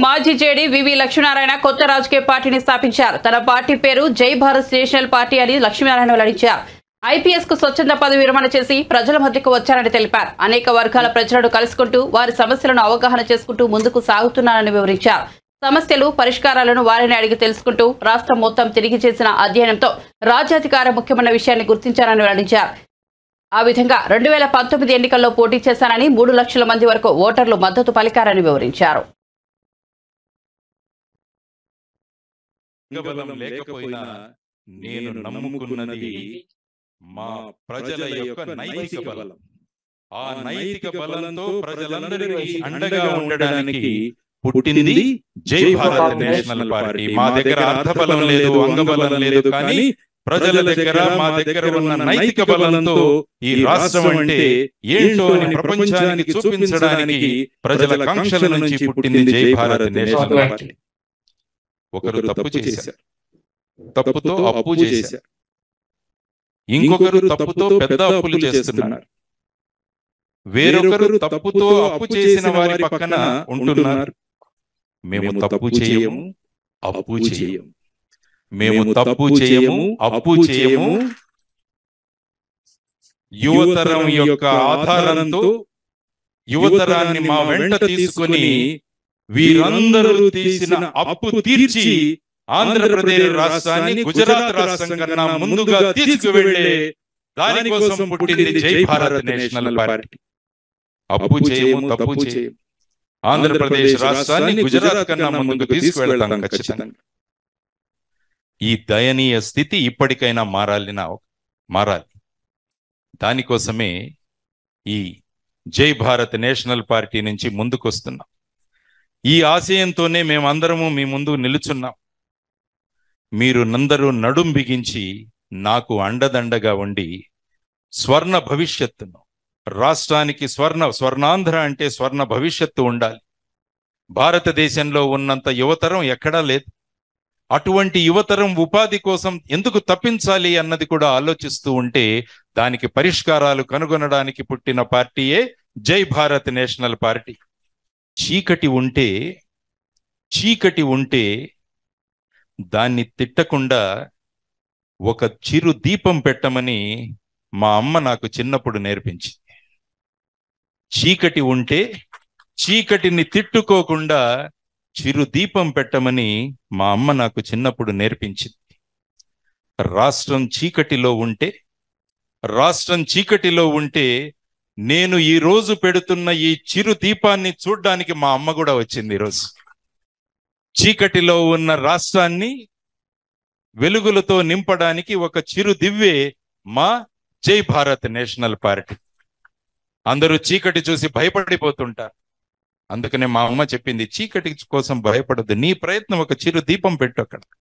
మాజీ జేడీ వివి లక్ష్మీనారాయణ కొత్త రాజకీయ పార్టీని స్థాపించారు. తన పార్టీ పేరు జై భారత్ నేషనల్ పార్టీ అని లక్ష్మీనారాయణ వెల్లడించారు. ఐపీఎస్ కు స్వచ్ఛంద పదవి విరమణ చేసి ప్రజల మధ్యకు వచ్చారని తెలిపారు. అనేక వర్గాల ప్రజలను కలుసుకుంటూ వారి సమస్యలను అవగాహన చేసుకుంటూ ముందుకు సాగుతున్నారని వివరించారు. సమస్యలు పరిష్కారాలను వారిని అడిగి తెలుసుకుంటూ రాష్ట్రం మొత్తం తిరిగి చేసిన అధ్యయనంతో రాజ్యాధికారం ముఖ్యమైన విషయాన్ని గుర్తించారని వెల్లడించారు. ఆ విధంగా 2019 ఎన్నికల్లో పోటీ చేశానని 3 లక్షల మంది వరకు ఓటర్లు మద్దతు పలికారని వివరించారు. బలం లేకపోయినా నేను నమ్ముకున్నది మా ప్రజల యొక్క నైతిక బలం. ఆ నైతిక బలంతో ప్రజలందరికీ అండగా ఉండడానికి పుట్టింది జై భారత్ నేషనల్ పార్టీ. మా దగ్గర అర్థబలం లేదు, అంగబలం లేదు, కానీ ప్రజల దగ్గర మా దగ్గర ఉన్న నైతిక బలంతో ఈ రాష్ట్రం అంటే ఏంటో అని ప్రపంచానికి చూపించడానికి ప్రజల కాంక్షల నుంచి పుట్టింది జై భారత్ నేషనల్ పార్టీ. ఒకరు తప్పు చేశారు, తప్పుతో అప్పు చేశారు. ఇంకొకరు తప్పుతో పెద్ద అప్పులు చేస్తున్నారు. వేరొకరు తప్పుతో అప్పు చేసిన వారి పక్కన ఉంటున్నారు. మేము తప్పు చేయము, అప్పు చేయము. మేము తప్పు చేయము, అప్పు చేయము. యువతరం యొక్క ఆధారంతో యువతరాన్ని మా వెంట తీసుకుని వీరందరూ తీసిన అప్పు తీర్చి ఆంధ్రప్రదేశ్ రాష్ట్రాన్ని గుజరాత్ రాష్ట్రం కన్నా ముందుగా తీసుకువెళ్లే దానికోసం పుట్టింది జై భారత్ నేషనల్ పార్టీ. అప్పు చేయము, తప్పు చేయము. ఆంధ్రప్రదేశ్ రాష్ట్రాన్ని గుజరాత్ కన్నా ముందుకు తీసుకువెళ్తాం ఖచ్చితంగా. ఈ దయనీయ స్థితి ఇప్పటికైనా మారాలి. దానికోసమే ఈ జై భారత్ నేషనల్ పార్టీ నుంచి ముందుకొస్తున్నాం. ఈ ఆశయంతోనే మేమందరము మీ ముందు నిలుచున్నాం. మీరు నందరూ నడుం బిగించి నాకు అండదండగా ఉండి స్వర్ణ భవిష్యత్తును, రాష్ట్రానికి స్వర్ణాంధ్ర అంటే స్వర్ణ భవిష్యత్తు ఉండాలి. భారతదేశంలో ఉన్నంత యువతరం ఎక్కడా లేదు. అటువంటి యువతరం ఉపాధి కోసం ఎందుకు తప్పించాలి అన్నది కూడా ఆలోచిస్తూ ఉంటే దానికి పరిష్కారాలు కనుగొనడానికి పుట్టిన పార్టీయే జై భారత్ నేషనల్ పార్టీ. చీకటి ఉంటే దాన్ని తిట్టకుండా ఒక చిరు దీపం పెట్టమని మా అమ్మ నాకు చిన్నప్పుడు నేర్పించింది. చీకటి ఉంటే చీకటిని తిట్టుకోకుండా చిరు దీపం పెట్టమని మా అమ్మ నాకు చిన్నప్పుడు నేర్పించింది. రాష్ట్రం చీకటిలో ఉంటే నేను ఈ రోజు పెడుతున్న ఈ చిరు దీపాన్ని చూడ్డానికి మా అమ్మ కూడా వచ్చింది. ఈరోజు చీకటిలో ఉన్న రాష్ట్రాన్ని వెలుగులతో నింపడానికి ఒక చిరు దివ్వే మా జై భారత్ నేషనల్ పార్టీ. అందరూ చీకటి చూసి భయపడిపోతుంటారు. అందుకనే మా అమ్మ చెప్పింది, చీకటి కోసం భయపడద్దు, నీ ప్రయత్నం ఒక చిరు దీపం పెట్టు అక్కడ.